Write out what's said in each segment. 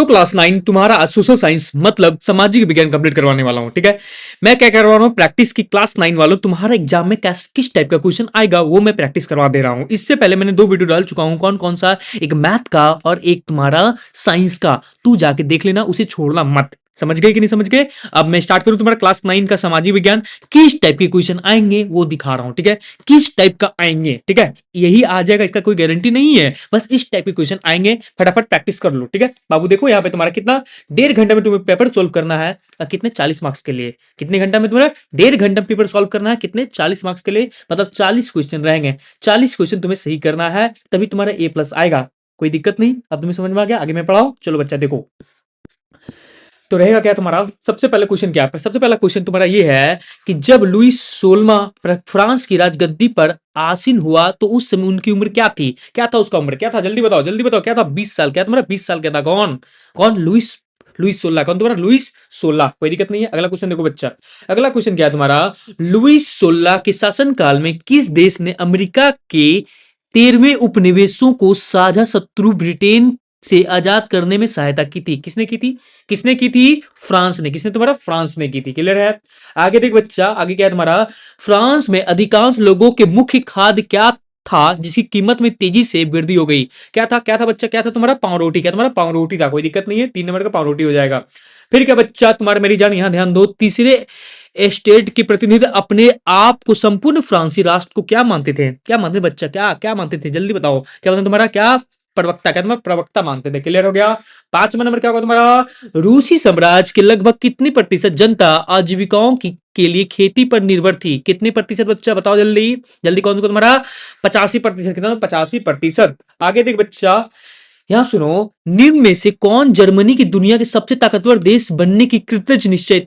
तो क्लास 9 तुम्हारा आज सोशल साइंस मतलब सामाजिक विज्ञान कंप्लीट करवाने वाला हूं। ठीक है, मैं क्या करवा रहा हूं, प्रैक्टिस की क्लास 9 वालों तुम्हारा एग्जाम में किस टाइप का क्वेश्चन आएगा वो मैं प्रैक्टिस करवा दे रहा हूं। इससे पहले मैंने 2 वीडियो डाल चुका हूं, कौन कौन सा, एक मैथ का और एक तुम्हारा साइंस का। तू जाके देख लेना, उसे छोड़ना मत। समझ गए कि नहीं समझ गए? अब मैं स्टार्ट करूं तुम्हारा क्लास 9 का सामाजिक विज्ञान। किस टाइप के क्वेश्चन आएंगे वो दिखा रहा हूं। ठीक है, किस टाइप का आएंगे, ठीक है, यही आ जाएगा इसका कोई गारंटी नहीं है, बस इस टाइप के क्वेश्चन आएंगे। फटाफट प्रैक्टिस कर लो। ठीक है बाबू, देखो यहाँ पे तुम्हारा कितना 1.5 घंटे में तुम्हें पेपर सोल्व करना है। कितने 40 मार्क्स के लिए। कितने घंटा में तुम्हारा 1.5 घंटा पेपर सोल्व करना है, कितने 40 मार्क्स के लिए, मतलब 40 क्वेश्चन रहेंगे। 40 क्वेश्चन तुम्हें सही करना है, तभी तुम्हारा A+ आएगा। कोई दिक्कत नहीं। अब तुम्हें समझ में आ गया, आगे मैं पढ़ाऊं। चलो बच्चा देखो, तो रहेगा क्या तुम्हारा। सबसे पहला क्वेश्चन क्या है, सबसे पहला क्वेश्चन तुम्हारा ये है कि जब लुईस 16वां फ्रांस की राजगद्दी पर आसीन हुआ तो उस समय उनकी उम्र क्या थी। क्या था उसका उम्र, क्या था, जल्दी बताओ जल्दी बताओ। क्या था, 20 साल। क्या तुम्हारा 20 साल क्या था। कौन कौन, लुईस लुईस 16। कौन तुम्हारा, लुईस 16। कोई दिक्कत नहीं है। अगला क्वेश्चन देखो बच्चा, अगला क्वेश्चन क्या है तुम्हारा। लुईस 16 के शासनकाल में किस देश ने अमेरिका के 13वें उपनिवेशों को साझा शत्रु ब्रिटेन से आजाद करने में सहायता की थी। किसने की थी, किसने की थी, फ्रांस ने। किसने, तुम्हारा फ्रांस ने की थी। क्लियर है। आगे देख बच्चा, आगे क्या है तुम्हारा। फ्रांस में अधिकांश लोगों के मुख्य खाद्य क्या था जिसकी कीमत में तेजी से वृद्धि हो गई। क्या था बच्चा, क्या था तुम्हारा, पाव रोटी। क्या तुम्हारा, पाव रोटी था। कोई दिक्कत नहीं है, 3 नंबर का पाव रोटी हो जाएगा। फिर क्या बच्चा तुम्हारा, मेरी जान यहां ध्यान दो, तीसरे स्टेट के प्रतिनिधि अपने आप को संपूर्ण फ्रांसीसी राष्ट्र को क्या मानते थे। क्या मानते बच्चा, क्या क्या मानते थे, जल्दी बताओ। क्या मानते तुम्हारा, क्या प्रवक्ता। क्या तुम्हारा, प्रवक्ता मानते थे। क्लियर हो गया। 5वां नंबर क्या होगा तुम्हारा। रूसी साम्राज्य के लगभग कितनी प्रतिशत जनता आजीविकाओं की के लिए खेती पर निर्भर थी। कितनी प्रतिशत बच्चा, बताओ जल्दी जल्दी। कौन सा तुम्हारा, 85%। कितना, 85%। आगे देख बच्चा, यहां सुनो, निम्न में से कौन जर्मनी की दुनिया के सबसे ताकतवर देश बनने की कृतक निश्चय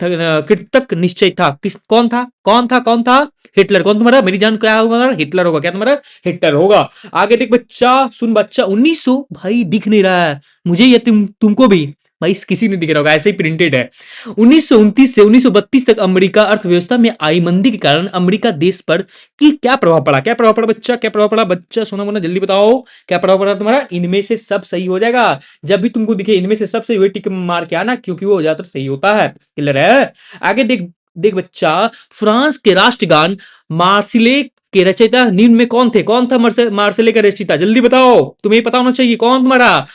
था। किस, कौन था, कौन था, कौन था, हिटलर। कौन तुम्हारा, मेरी जान क्या होगा, हिटलर होगा। क्या तुम्हारा, हिटलर होगा। आगे देख बच्चा, सुन बच्चा, 1900, भाई दिख नहीं रहा है मुझे, ये तुमको भी भाई किसी ने दिख रहा होगा, ऐसे ही प्रिंटेड है। 1929 से 1932 तक अमेरिका अर्थव्यवस्था में आई मंदी के कारण अमेरिका देश पर की क्या प्रभाव पड़ा। क्या प्रभाव पड़ा बच्चा, क्या प्रभाव पड़ा बच्चा, सोना मोना जल्दी बताओ। क्या प्रभाव पड़ा तुम्हारा, इनमें से सब सही हो जाएगा। जब भी तुमको दिखे इनमें से सब सही हुए, टिक मार के आना, क्योंकि वो ज्यादातर सही होता है। क्लियर है। आगे देख देख बच्चा, फ्रांस के राष्ट्रगान मार्सिले के रचयिता निम्न में कौन थे। कौन था मार्सिले का रचयिता, जल्दी बताओ, तुम्हें पता होना चाहिए। कौन तुम्हारा,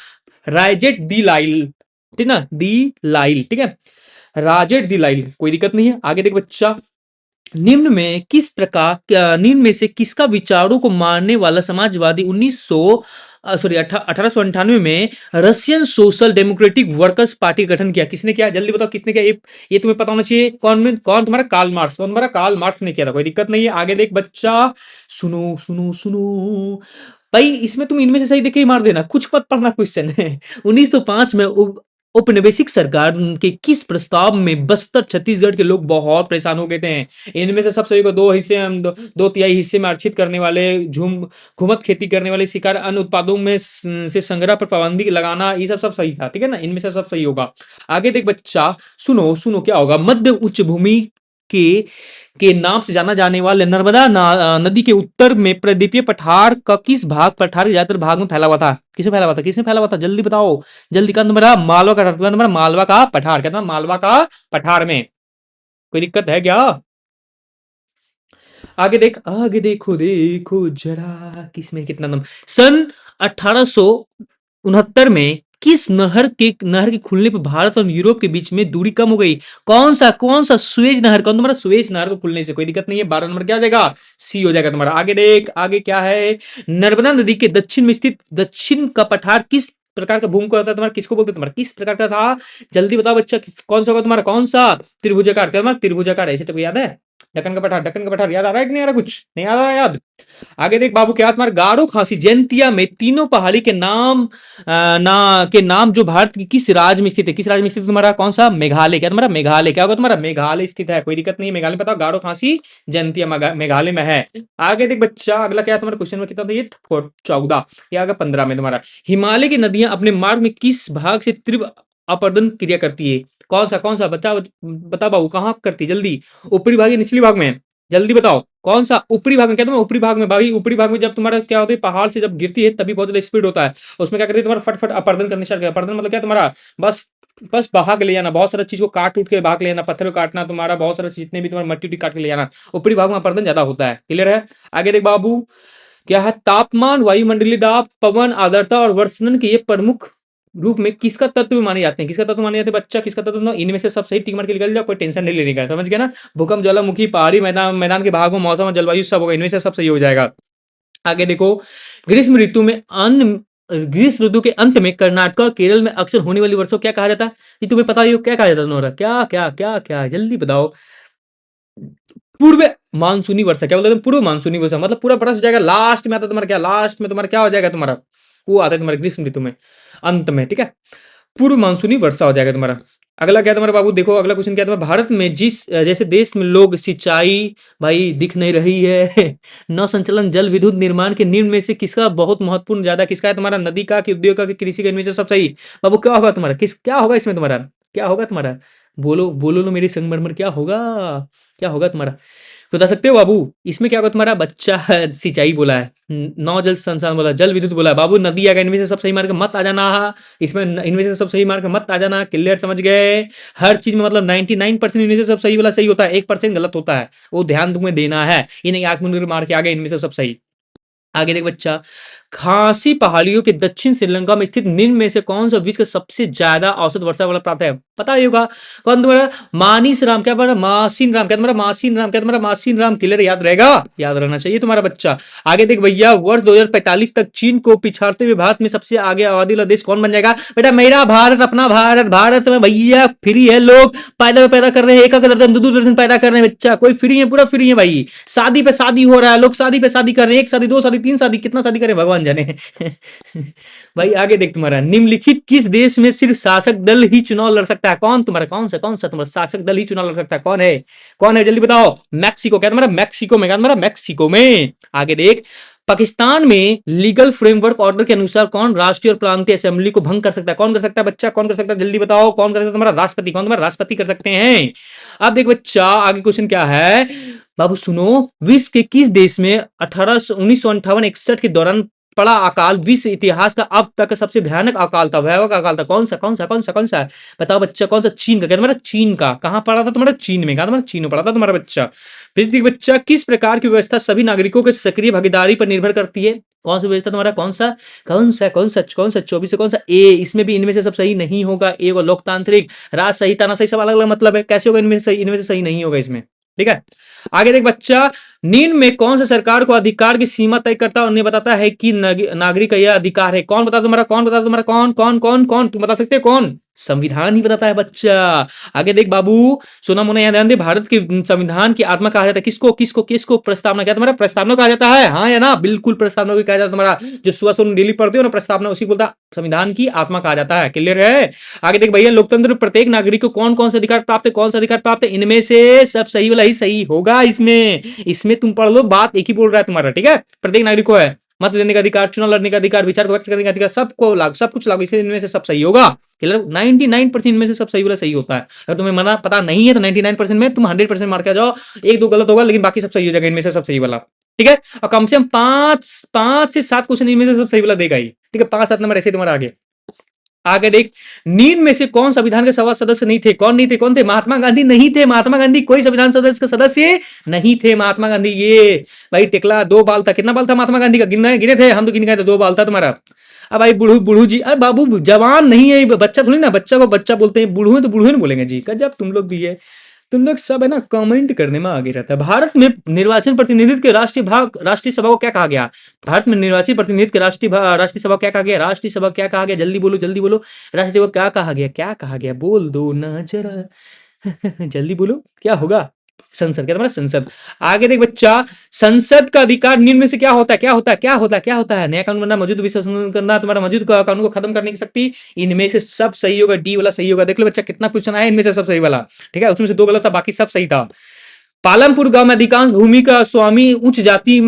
राजेट दी लाइल, ठीक ना, दी लाइल, ठीक है, राजेट दी लाइल। कोई दिक्कत नहीं है। आगे देख बच्चा, निम्न में से किसका विचारों को मानने वाला समाजवादी 1898 में Russian social democratic workers party का गठन किया। किसने किया, जल्दी बताओ किसने किया। ये तुम्हें पता होना चाहिए। कौन तुम्हारा, कार्ल मार्क्स। कौन तुम्हारा, कार्ल मार्क्स ने किया था। कोई दिक्कत नहीं है। आगे देख बच्चा, सुनो सुनो सुनो भाई, इसमें तुम इनमें से सही देख के ही मार देना, कुछ मत पढ़ना क्वेश्चन है। 1905 में औपनिवेशिक सरकार के किस प्रस्ताव में बस्तर छत्तीसगढ़ के लोग बहुत परेशान हो गए थे। इनमें से सब सही को 2 तिहाई हिस्से में आरक्षित करने वाले, घुमत खेती करने वाले, शिकार, अन्य उत्पादों में से संग्रह पर पाबंदी लगाना, ये सब सब सही था। ठीक है ना, इनमें से सब सही होगा। आगे देख बच्चा, सुनो सुनो क्या होगा। मध्य उच्च भूमि के के नाम से जाना जाने वाले नर्मदा नदी के उत्तर में प्रदीपीय पठार का किस भाग, पठार के ज्यादातर भाग में फैला हुआ था। किसमें फैला हुआ था, किसमें फैला हुआ था, जल्दी बताओ जल्दी। का नंबर, मालवा का नंबर, मालवा का पठार। कहता मालवा का पठार में। कोई दिक्कत है क्या। आगे देख, आगे देखो देखो जरा, किसमें कितना नंबर। सन 1869 में किस नहर के खुलने पर भारत और यूरोप के बीच में दूरी कम हो गई। कौन सा सुएज नहर। कौन तुम्हारा, सुएज नहर को खुलने से। कोई दिक्कत नहीं है। 12 नंबर क्या हो जाएगा, सी हो जाएगा तुम्हारा। आगे देख, आगे क्या है। नर्मदा नदी के दक्षिण में स्थित दक्षिण का पठार किस प्रकार का भूमि को होता है तुम्हारा, किसको बोलते हैं तुम्हारा, किस प्रकार का था, जल्दी बताओ बच्चा। कौन सा होगा तुम्हारा, कौन सा, त्रिभुजाकार। क्या तुम्हारा, त्रिभुजाकार। ऐसे तो याद है, ढक्कन का पठार याद आ रहा है कि नहीं आ रहा, कुछ नहीं आ रहा याद। आगे देख बाबू, क्या तुम्हारा, गारो खासी जयंतिया में तीनों पहाड़ी के नाम जो भारत की किस राज्य में स्थित है। किस राज्य में स्थित है तुम्हारा, कौन सा, मेघालय। क्या तुम्हारा, मेघालय। क्या होगा तुम्हारा, मेघालय स्थित है। कोई दिक्कत नहीं, मेघालय बताओ। गारो खासी जयंतिया मेघालय में है। आगे देख बच्चा, अगला क्या है तुम्हारा क्वेश्चन में, कितना था ये, 14। ये आगे 15 में तुम्हारा। हिमालय की नदियां अपने मार्ग में किस भाग से तीव्र अपरदन क्रिया करती है। कौन सा बता बाबू, कहां करती है जल्दी, ऊपरी भाग या निचली भाग में। जल्दी बताओ कौन सा ऊपरी भाग में, क्या तुम्हारा ऊपरी भाग में भाई, ऊपरी भाग में जब तुम्हारा क्या होता है, पहाड़ से जब गिरती है तभी बहुत ज्यादा स्पीड होता है, उसमें क्या करती है तुम्हारा फटफट अपर्दन करने स्टार्ट कर, अपर्दन मतलब क्या तुम्हारा बस बस भाग ले जाना, बहुत सारा चीज को काट उठ के भाग ले जाना, पत्थर को काटना, तुम्हारा बहुत सारा चीज जितने भी तुम्हारा मट्टी उट्टी काट के ले जाना, ऊपरी भाग में अपर्दन ज्यादा होता है। क्लियर है? आगे देख बाबू, क्या है, तापमान, वायुमंडलीय दाब, पवन, आर्द्रता और वर्षण के ये प्रमुख रूप में किसका तत्व माने जाते हैं, किसका तत्व माने जाते हैं बच्चा, किसका तत्व ना, इनमें से सब सही टिक मार के निकल जाओ, कोई टेंशन नहीं लेने का, समझ गया ना? भूकंप, ज्वालामुखी, पहाड़ी, मैदान मैदान के भागों, मौसम और जलवायु सब होगा, इनमें से सब सही हो जाएगा। आगे देखो, ग्रीष्म ऋतु में अन्न, ग्रीष्म ऋतु के अंत में कर्नाटक और केरल में अक्सर होने वाली वर्षा को क्या कहा जाता है? ये तुम्हें पता ही हो, क्या कहा जाता है तुम्हारा, क्या क्या क्या क्या, जल्दी बताओ। पूर्व मानसूनी वर्षा, क्या बोलते हैं, पूर्व मानसूनी वर्षा मतलब पूरा बरस जाएगा, लास्ट में आता है तुम्हारा क्या, लास्ट में तुम्हारा क्या हो जाएगा तुम्हारा, वो आता है तुम्हारे ग्रीष्म ऋतु में अंत में, ठीक है, पूर्व मानसूनी वर्षा हो जाएगा तुम्हारा। अगला क्या है तुम्हारा बाबू, देखो अगला क्वेश्चन क्या है तुम्हारा, भारत में जिस जैसे देश में लोग सिंचाई भाई दिख नहीं रही है नौ संचालन, जल विद्युत निर्माण के निम्न में से किसका बहुत महत्वपूर्ण ज्यादा किसका है तुम्हारा, नदी का कि उद्योग का कि कृषि का, इनमें से सब सही। बाबू क्या होगा तुम्हारा, किस क्या होगा इसमें तुम्हारा, क्या होगा तुम्हारा, बोलो बोलो लो मेरी संगमरमर, क्या होगा, क्या होगा तुम्हारा, बता सकते हो बाबू? इसमें क्या होगा तुम्हारा बच्चा, सिंचाई बोला है, नौ जल संसाधन बोला, जल विद्युत बोला है बाबू, नदी आ गया, इनमें से सब सही मार के मत आ जाना, इसमें इनमें से सब सही मार के मत आ जाना। क्लियर, समझ गए? हर चीज में मतलब 99% इनमें से सब सही वाला सही होता है, 1% गलत होता है, वो ध्यान तुम्हें देना है, ये नहीं आंख मुंह मार के आ गए इनमें से सब सही। आगे देख बच्चा, खासी पहाड़ियों के दक्षिण श्रीलंका में स्थित निम्न में से कौन सा विश्व का सबसे ज्यादा औसत वर्षा वाला प्रांत है? पता ही होगा कौन तुम्हारा, मानीस राम, क्या तुम्हारा मासीन राम, क्या तुम्हारा मासीन राम, क्या तुम्हारा मासीन राम। क्लियर, याद रहेगा, याद रहना चाहिए तुम्हारा बच्चा। आगे देख भैया, वर्ष 2045 तक चीन को पिछाड़ते हुए भारत में सबसे आगे आबादी वाला देश कौन बन जाएगा? बेटा मेरा भारत, अपना भारत, भारत में भैया फ्री है, लोग पैदा कर रहे हैं, एक दर्जन दो दर्जन पैदा कर रहे हैं बच्चा, कोई फ्री है, पूरा फ्री है भाई, शादी पे शादी हो रहा है, लोग शादी पे शादी कर रहे हैं, एक शादी, दो शादी, तीन शादी, कितना शादी करें भगवान जाने भाई। आगे देख तुम्हारा, निम्नलिखित किस देश में सिर्फ शासक दल ही चुनाव लड़ सकता है? कौन तुम्हारा, कौन सा तुम्हारा शासक दल ही चुनाव लड़ सकता है, कौन है, कौन है, जल्दी बताओ। मैक्सिको, क्या तुम्हारा मैक्सिको में, क्या तुम्हारा मैक्सिको में। आगे देख, पाकिस्तान में लीगल फ्रेमवर्क ऑर्डर के अनुसार कौन राष्ट्रीय और प्रांतीय असेंबली को भंग कर सकता है? कौन कर सकता है बच्चा, कौन कर सकता है, जल्दी बताओ, कौन कर सकता है? तुम्हारा राष्ट्रपति, कौन तुम्हारा राष्ट्रपति कर सकते हैं। अब देख बच्चा, आगे क्वेश्चन क्या है बाबू, सुनो, विश्व के किस देश में 1958-61 के दौरान पड़ा अकाल विश्व इतिहास का अब तक सबसे भयानक अकाल था, भयावह अकाल था? कौन सा, कौन सा, कौन सा, कौन सा, बताओ बच्चा, कौन सा? चीन का, क्या तुम्हारा चीन का, कहां पड़ा था तुम्हारा, चीन में, कहा तुम्हारा चीन में पड़ा था तुम्हारा बच्चा। फिर बच्चा, किस प्रकार की व्यवस्था सभी नागरिकों के सक्रिय भागीदारी पर निर्भर करती है? कौन सा व्यवस्था तुम्हारा, कौन सा, कौन सा, कौन सा, कौन सा 24 से कौन सा? ए, इसमें भी इनमें से सब सही नहीं होगा, ए वो लोकतांत्रिक, राजशाही, तानाशाही, सब अलग अलग मतलब है, कैसे होगा इनमें से सही, इनमें से सही नहीं होगा इसमें, ठीक है। आगे देख बच्चा, निम्न में कौन सा सरकार को अधिकार की सीमा तय करता है और उन्हें बताता है कि नागरिक का यह अधिकार है? कौन बता तुम्हारा, कौन बता तुम्हारा, कौन कौन कौन कौन, तुम बता सकते हो कौन? संविधान ही बताता है बच्चा। आगे देख बाबू, सोना मोना यहाँ ध्यान दे, भारत के संविधान की आत्मा कहा जाता है किसको, किसको, किसको? प्रस्तावना, क्या तुम्हारा प्रस्तावना कहा जाता है, हाँ या ना? बिल्कुल प्रस्तावना को कहा जाता है तुम्हारा, जो सुबह सुबह डेली पढ़ते हो ना प्रस्तावना, उसी बोलता संविधान की आत्मा कहा जाता है। क्लियर है? आगे देख भैया, लोकतंत्र में प्रत्येक नागरिक को कौन कौन से अधिकार प्राप्त है, कौन सा अधिकार प्राप्त है? इनमें से सब सही वाला ही सही होगा इसमें तुम पढ़ लो, बात एक ही बोल रहा है तुम्हारा, ठीक है। प्रत्येक नागरिक को है मत देने का अधिकार, चुनाव लड़ने का अधिकार, विचार को व्यक्त करने का अधिकार, सबको लागू, सब कुछ लागू, इसलिए इनमें से सब सही होगा। 99% इनमें से सब सही वाला सही होता है। अगर तुम्हें मना पता नहीं है तो 99% में तुम 100% मार के आ जाओ, एक दो गलत होगा लेकिन बाकी सब सही हो जाएगा इनमें से सब सही वाला, ठीक है। और कम से कम 5 से 7 क्वेश्चन इनमें से सब सही वाला देगा ही, ठीक है। 5-7 नंबर ऐसे तुम्हारा आगे। आगे देख, निम्न में से कौन संविधान के सभा सदस्य नहीं थे? कौन नहीं थे, कौन थे? महात्मा गांधी नहीं थे, महात्मा गांधी कोई संविधान सदस्य का सदस्य नहीं थे। महात्मा गांधी, ये भाई टिकला 2 बाल था, कितना बाल था महात्मा गांधी का? गिने थे हम तो, गिन गए थे, 2 बाल था तुम्हारा। अब भाई बुढ़ू जी, अरे बाबू जवान नहीं है, बच्चा थोड़ी ना, बच्चा को बच्चा बोलते हैं, बूढ़ू है तो बूढ़ू ही बोलेंगे जी। जब तुम लोग भी है, तुम लोग सब है ना कमेंट करने में आगे रहता है। भारत में निर्वाचन प्रतिनिधित्व के राष्ट्रीय सभा को क्या कहा गया? भारत में निर्वाचित प्रतिनिधित्व के राष्ट्रीय सभा क्या कहा गया? राष्ट्रीय सभा क्या कहा गया? जल्दी बोलो, जल्दी बोलो, राष्ट्रीय सभा क्या कहा गया? क्या कहा गया? बोल दो ना जरा जल्दी बोलो, क्या होगा? संसद, क्या तुम्हारा संसद। आगे देख बच्चा, संसद का अधिकार निम्न में से क्या होता है? क्या होता है? क्या होता है? क्या होता है? नया कानून बनना, मौजूद विषय संशोधन करना, तुम्हारा मौजूद कानून को खत्म करने की शक्ति। इनमें से सब सही होगा, डी वाला सही होगा। देख लो बच्चा कितना क्वेश्चन आया, इनमें से सब सही वाला, ठीक है। उसमें से 2 गलत था, बाकी सब सही था। पालमपुर गांव में अधिकांश भूमि का स्वामी उच्च जाति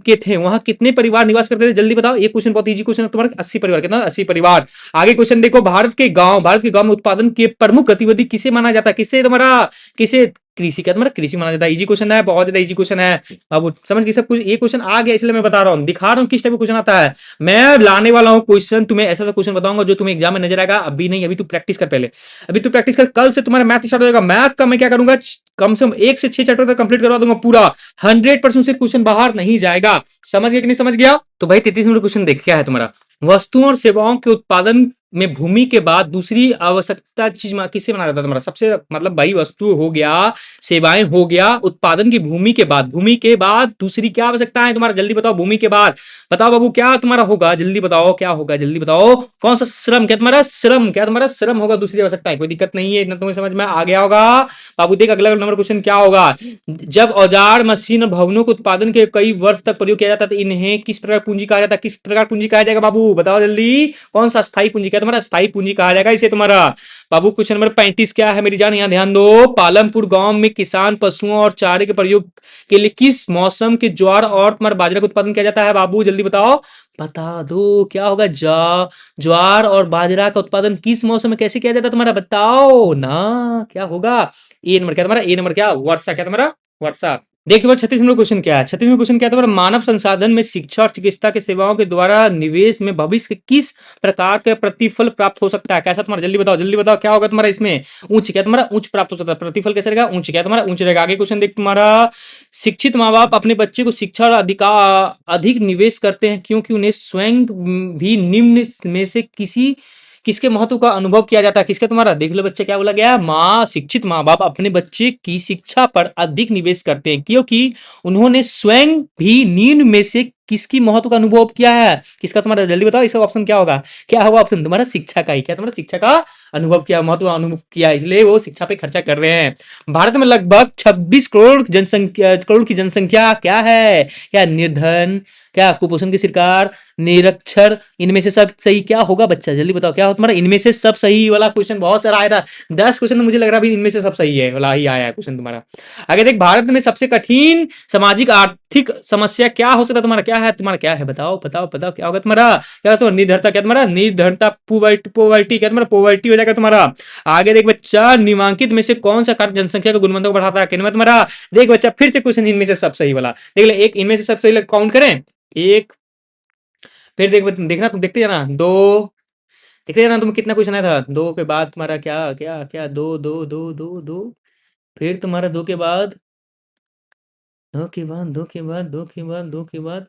के थे, वहां कितने परिवार निवास करते थे? जल्दी बताओ। ये क्वेश्चन बहुत इजी क्वेश्चन है तुम्हारा, 80 परिवार। कितना? 80 परिवार। आगे क्वेश्चन देखो, भारत के गांव में उत्पादन के प्रमुख गतिविधि किसे माना जाता है? किसे तुम्हारा, किसे कृषि का तुम्हारा कृषि माना जाता है। इजी क्वेश्चन है, बहुत ज्यादा इजी क्वेश्चन है। अब समझ गए सब कुछ, ये क्वेश्चन आ गया इसलिए मैं बता रहा हूँ, दिखा रहा हूँ किस टाइप का क्वेश्चन आता है। मैं लाने वाला हूँ क्वेश्चन, तुम्हें ऐसा क्वेश्चन बताऊंगा जो तुम्हें एग्जाम में नजर आएगा। अभी नहीं, अभी तू प्रैक्टिस कर पहले, अभी तू प्रैक्टिस कर, कल से तुम्हारा मैथ स्टार्ट हो जाएगा। मैथ का मैं क्या करूंगा, कम से कम 1 से 6 चैप्टर तक कंप्लीट करवा दूंगा पूरा, 100% से क्वेश्चन बाहर नहीं जाएगा। समझ गया कि नहीं समझ गया? तो भाई 33 नंबर क्वेश्चन देख, क्या है तुम्हारा, वस्तुओं और सेवाओं के उत्पादन में भूमि के बाद दूसरी आवश्यकता चीज किससे बना जाता है तुम्हारा, सबसे मतलब भाई वस्तु हो गया, सेवाएं हो गया, उत्पादन की भूमि के बाद, भूमि के बाद दूसरी क्या आवश्यकता है तुम्हारा, जल्दी बताओ, भूमि के बाद बताओ बाबू क्या तुम्हारा होगा, जल्दी बताओ क्या होगा, जल्दी बताओ। कौन सा श्रम, क्या तुम्हारा श्रम, क्या तुम्हारा श्रम होगा, दूसरी आवश्यकता है। कोई दिक्कत नहीं है, इतना तुम्हें समझ में आ गया होगा। बाबू देख अगला नंबर क्वेश्चन क्या होगा, जब औजार मशीन और भवनों के उत्पादन के कई वर्ष तक प्रयोग किया जाता है तो इन्हें किस प्रकार पूंजी कहा जाता है, किस प्रकार पूंजी कहा जाएगा बाबू बताओ जल्दी। कौन सा स्थायी पूंजी, क्या तुम्हारा स्थायी पूंजी कहा जाएगा इसे तुम्हारा। बाबू क्वेश्चन नंबर 35 क्या है मेरी जान, यहां ध्यान दो। पालमपुर गांव में किसान पशुओं और चारे के प्रयोग के लिए किस मौसम के ज्वार और तुम्हारा बाजरा का उत्पादन किया जाता है बाबू, जल्दी बताओ, बता दो क्या होगा। ज्वार और बाजरा का उत्पादन किस मौसम में कैसे किया जाता है तुम्हारा, बताओ ना क्या होगा। ए नंबर क्या तुम्हारा, ए नंबर क्या, वर्षा, क्या तुम्हारा वर्षा। देख तुम्हारा 36 नंबर क्वेश्चन क्या है, 36 नंबर क्वेश्चन क्या है तुम्हारा, मानव संसाधन में शिक्षा और चिकित्सा के सेवाओं के द्वारा निवेश में भविष्य के किस प्रकार का प्रतिफल प्राप्त हो सकता है, कैसा तुम्हारा, जल्दी बताओ क्या होगा तुम्हारा इसमें। उच्च, क्या तुम्हारा उच्च प्राप्त हो सकता है, प्रतिफल कैसे रहेगा, उच्च, क्या तुम्हारा उच्च रहेगा। आगे क्वेश्चन देख तुम्हारा, शिक्षित माँ बाप अपने बच्चे को शिक्षा और अधिक निवेश करते हैं क्योंकि उन्हें स्वयं भी निम्न में से किसके महत्व का अनुभव किया जाता है, किसका तुम्हारा, देख लो बच्चे क्या बोला गया, शिक्षित माँ बाप अपने बच्चे की शिक्षा पर अधिक निवेश करते हैं क्योंकि उन्होंने स्वयं भी निम्न में से किसकी महत्व का अनुभव किया है, किसका तुम्हारा, जल्दी बताओ इसका ऑप्शन क्या होगा, क्या होगा ऑप्शन तुम्हारा, शिक्षा का ही, क्या तुम्हारा शिक्षा का अनुभव किया, महत्व अनुभव किया, इसलिए वो शिक्षा पे खर्चा कर रहे हैं। भारत में लगभग 26 करोड़ की जनसंख्या क्या है, क्या निर्धन, क्या कुपोषण की शिकार, निरक्षर, इनमें से सब सही क्या होगा बच्चा, जल्दी बताओ क्या हो तुम्हारा, इनमें से सब सही वाला क्वेश्चन बहुत सारा आया था, 10 क्वेश्चन तो मुझे लग रहा है इनमें से सब सही है वाला ही आया है क्वेश्चन तुम्हारा। आगे देख, भारत में सबसे कठिन सामाजिक आर्थिक समस्या क्या हो सकता है तुम्हारा, क्या है तुम्हारा, क्या है बताओ क्या होगा तुम्हारा, क्या तुम्हारा निर्धरता, क्या तुम्हारा निर्धरता, पोवर्टी, क्या तुम्हारा पोवर्टी हो जाएगा तुम्हारा। आगे देख बच्चा, निम्नलिखित में से कौन सा कार्य जनसंख्या का गुणवत्ता को बढ़ाता है, क्या तुम्हारा, देख बच्चा फिर से क्वेश्चन इनमें से सब सही वाला देख ले, एक इनमें से सब सही काउंट करें, एक, फिर देखना तुम देखते जाना, दो, देखते जाना तुम कितना क्वेश्चन आया था, दो के बाद तुम्हारा क्या क्या क्या, दो दो दो दो दो, फिर तुम्हारा दो के बाद, दो के बाद, दो के बाद, दो के बाद, दो के बाद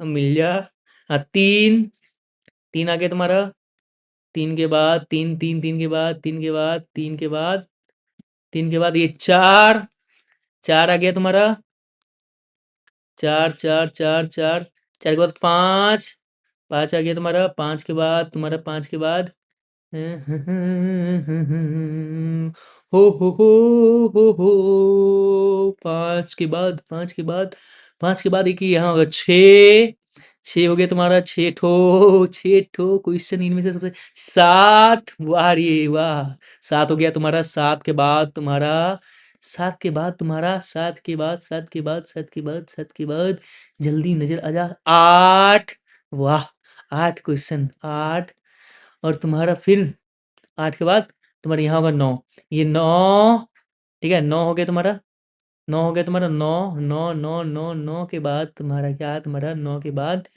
मिल जा, हाँ तीन, तीन आ गया तुम्हारा, तीन के बाद तीन, तीन के बाद, तीन के बाद, तीन के बाद, तीन के बाद ये चार, चार आ गया तुम्हारा, चार चार चार चार, चार के बाद पाँच, पाँच आ गया तुम्हारा, पाँच के बाद तुम्हारा, पाँच के बाद पाँच के बाद, पाँच के बाद, पाँच के बाद एक यहाँ होगा छः, छः हो गया तुम्हारा, छः ठो क्वेश्चन इनमें से सबसे, सात, वाह रे वाह, सात हो गया तुम्हारा, सात के बाद तुम्हारा, सात के बाद तुम्हारा, सात के बाद, सात के बाद, सात के बाद, सात के बाद, जल्दी नजर आ जा, आठ, वाह, आठ क्वेश्चन, आठ, और तुम्हारा फिर आठ के बाद तुम्हारे यहाँ होगा नौ, ये नौ, ठीक है, नौ हो गया तुम्हारा, नौ हो गया तुम्हारा, नौ, नौ नौ नौ नौ के बाद तुम्हारा क्या है, तुम्हारा नौ के बाद,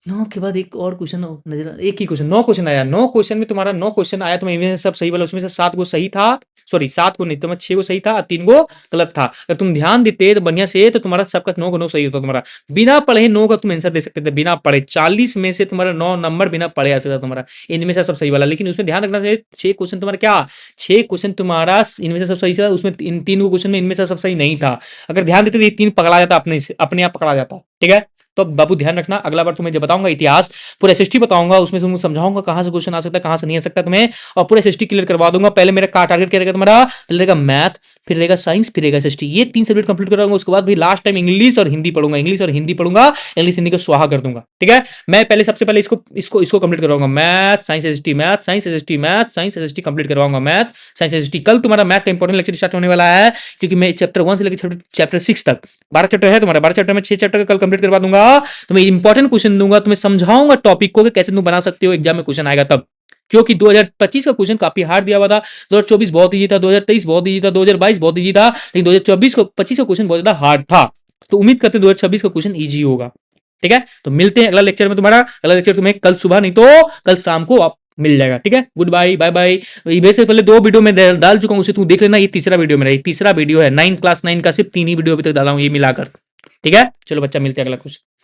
नौ के बाद एक और क्वेश्चन नजर, एक ही क्वेश्चन, नौ क्वेश्चन आया, नौ क्वेश्चन में तुम्हारा नौ क्वेश्चन आया, तुम्हें इनमें से सब सही वाला, उसमें से सात को सही था, सॉरी सात को नहीं, तुम्हारा छह को सही था, तीन को गलत था। अगर तुम ध्यान देते तो बढ़िया से, तो तुम्हारा सबका नौ को नौ सही होता तुम्हारा, बिना पढ़े नौ का तुम आंसर दे सकते थे, बिना पढ़े 40 में से तुम्हारा 9 नंबर बिना पढ़े आ सकता तुम्हारा, इनमें से सब सही वाला। लेकिन उसमें ध्यान रखना चाहिए, 6 क्वेश्चन तुम्हारा क्या, 6 क्वेश्चन तुम्हारा इनमें से सब सही था, उसमें इन तीन क्वेश्चन में इनमें से सब सही नहीं था। अगर ध्यान देते तो ये तीन पकड़ा जाता, अपने आप पकड़ा जाता, ठीक है। तो बाबू ध्यान रखना, अगला बार तुम्हें जब बताऊंगा इतिहास, पूरा एसएसटी बताऊंगा, उसमें तुमको समझाऊंगा कहां से क्वेश्चन आ सकता है, कहां से नहीं आ सकता तुम्हें, और पूरा एसएसटी क्लियर करवा दूंगा। पहले मेरा का टारगेट क्या रहेगा तुम्हारा, पहले रहेगा मैथ, फिर रहेगा साइंस, फिर रहेगा एसएसटी, ये 3 सब्जेक्ट कंप्लीट कराऊंगा। उसके बाद भी लास्ट टाइम इंग्लिश और हिंदी पढ़ूंगा, इंग्लिश और हिंदी पढ़ूंगा, इंग्लिश हिंदी को स्वाहा कर दूंगा, ठीक है। मैं पहले सबसे पहले इसको कंप्लीट करवाऊंगा, math science SST, math science SST, math science SST complete करवाऊंगा, मैथ साइंस एसएसटी। कल तुम्हारा मैथ का इंपॉर्टेंट लेक्चर स्टार्ट होने वाला है, क्योंकि मैं चैप्टर 1 से लेकर चैप्टर 6 तक 12 चैप्टर है तुम्हारा, 12 चैप्टर में 6 चैप्टर कल कंप्लीट करवा दूंगा। तुम्हें इंपॉर्टेंट क्वेश्चन दूंगा, तुम्हें समझाऊंगा टॉपिक को कि कैसे तुम बना सकते हो, एग्जाम में क्वेश्चन आएगा तब, क्योंकि 2025 का क्वेश्चन काफी हार्ड दिया हुआ था, 2024 बहुत इजी था, 2023 बहुत इजी था, 2022 बहुत इजी था, लेकिन 2024 को 25 का क्वेश्चन बहुत ज्यादा हार्ड था। तो उम्मीद करते हैं 2026 का क्वेश्चन इजी होगा। ठीक है, तो मिलते हैं अगला लेक्चर में। तुम्हारा अगला लेक्चर तुम्हें कल सुबह नहीं तो कल शाम को आप मिल जाएगा। ठीक है, गुड बाय, बाय बाय। वैसे पहले 2 वीडियो में डाल चुका हूं, उसे तू देख लेना। ये तीसरा वीडियो मेरा, ये तीसरा वीडियो है। 9 क्लास 9 का सिर्फ 3 ही वीडियो अभी तक डाला हूं ये मिलाकर। ठीक है, चलो बच्चा, मिलते हैं अगला कुछ।